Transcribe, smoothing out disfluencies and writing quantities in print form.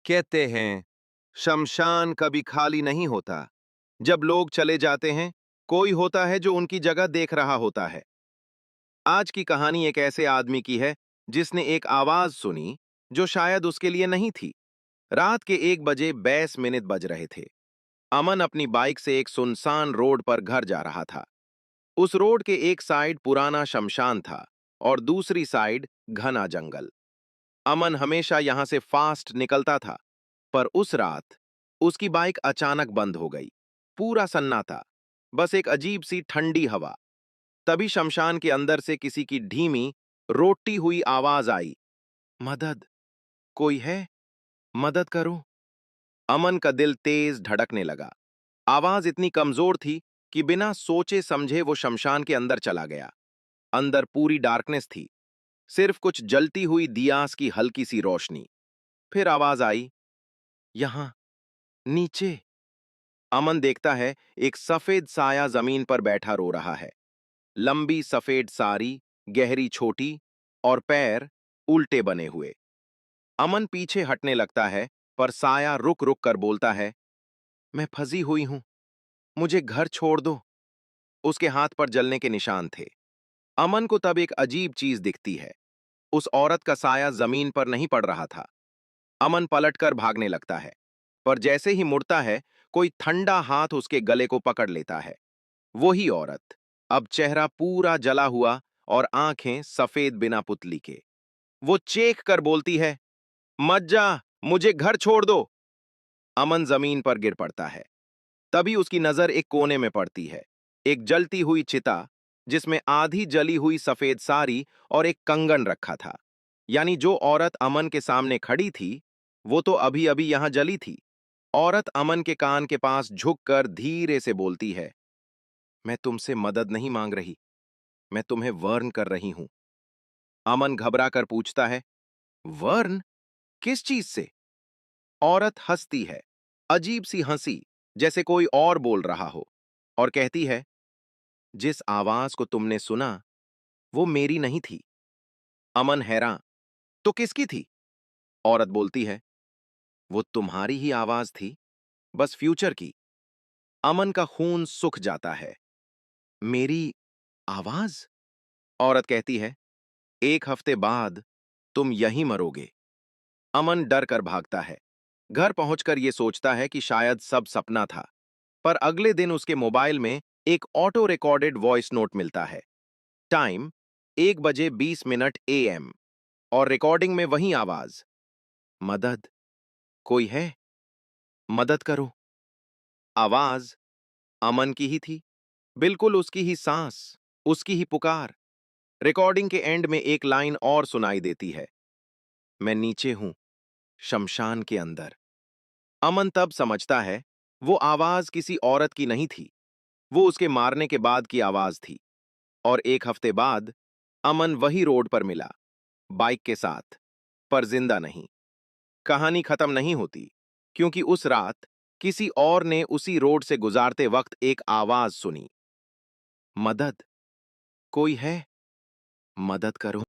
कहते हैं शमशान कभी खाली नहीं होता। जब लोग चले जाते हैं, कोई होता है जो उनकी जगह देख रहा होता है। आज की कहानी एक ऐसे आदमी की है जिसने एक आवाज सुनी जो शायद उसके लिए नहीं थी। रात के 1 बजे 22 मिनट बज रहे थे। अमन अपनी बाइक से एक सुनसान रोड पर घर जा रहा था। उस रोड के एक साइड पुराना शमशान था और दूसरी साइड घना जंगल। अमन हमेशा यहां से फास्ट निकलता था, पर उस रात उसकी बाइक अचानक बंद हो गई। पूरा सन्नाटा, बस एक अजीब सी ठंडी हवा। तभी शमशान के अंदर से किसी की धीमी, रोती हुई आवाज आई, मदद, कोई है? मदद करो। अमन का दिल तेज धड़कने लगा। आवाज इतनी कमजोर थी कि बिना सोचे समझे वो शमशान के अंदर चला गया। अंदर पूरी डार्कनेस थी, सिर्फ कुछ जलती हुई दियास की हल्की सी रोशनी। फिर आवाज आई, यहां, नीचे। अमन देखता है एक सफेद साया जमीन पर बैठा रो रहा है। लंबी सफेद साड़ी, गहरी छोटी, और पैर उल्टे बने हुए। अमन पीछे हटने लगता है, पर साया रुक रुक कर बोलता है, मैं फंसी हुई हूं, मुझे घर छोड़ दो। उसके हाथ पर जलने के निशान थे। अमन को तब एक अजीब चीज दिखती है। उस औरत का साया जमीन पर नहीं पड़ रहा था। अमन पलटकर भागने लगता है, पर जैसे ही मुड़ता है, कोई ठंडा हाथ उसके गले को पकड़ लेता है। वही औरत, अब चेहरा पूरा जला हुआ और आंखें सफेद बिना पुतली के। वो चीख कर बोलती है, मत जा, मुझे घर छोड़ दो। अमन जमीन पर गिर पड़ता है। तभी उसकी नजर एक कोने में पड़ती है। एक जलती हुई चिता, जिसमें आधी जली हुई सफेद साड़ी और एक कंगन रखा था। यानी जो औरत अमन के सामने खड़ी थी, वो तो अभी अभी यहां जली थी। औरत अमन के कान के पास झुककर धीरे से बोलती है, मैं तुमसे मदद नहीं मांग रही, मैं तुम्हें वर्न कर रही हूं। अमन घबरा कर पूछता है, वर्न? किस चीज से? औरत हंसती है, अजीब सी हंसी, जैसे कोई और बोल रहा हो, और कहती है, जिस आवाज को तुमने सुना, वो मेरी नहीं थी। अमन हैरान, तो किसकी थी? औरत बोलती है, वो तुम्हारी ही आवाज थी, बस फ्यूचर की। अमन का खून सूख जाता है। मेरी आवाज? औरत कहती है, 1 हफ्ते बाद तुम यहीं मरोगे। अमन डर कर भागता है। घर पहुंचकर यह सोचता है कि शायद सब सपना था। पर अगले दिन उसके मोबाइल में एक ऑटो रिकॉर्डेड वॉइस नोट मिलता है। टाइम 1 बजे 20 मिनट AM, और रिकॉर्डिंग में वही आवाज, मदद, कोई है? मदद करो। आवाज अमन की ही थी, बिल्कुल उसकी ही सांस, उसकी ही पुकार। रिकॉर्डिंग के एंड में एक लाइन और सुनाई देती है, मैं नीचे हूं, शमशान के अंदर। अमन तब समझता है वो आवाज किसी औरत की नहीं थी, वो उसके मारने के बाद की आवाज थी। और 1 हफ्ते बाद अमन वही रोड पर मिला, बाइक के साथ, पर जिंदा नहीं। कहानी खत्म नहीं होती, क्योंकि उस रात किसी और ने उसी रोड से गुजारते वक्त एक आवाज सुनी, मदद, कोई है? मदद करो।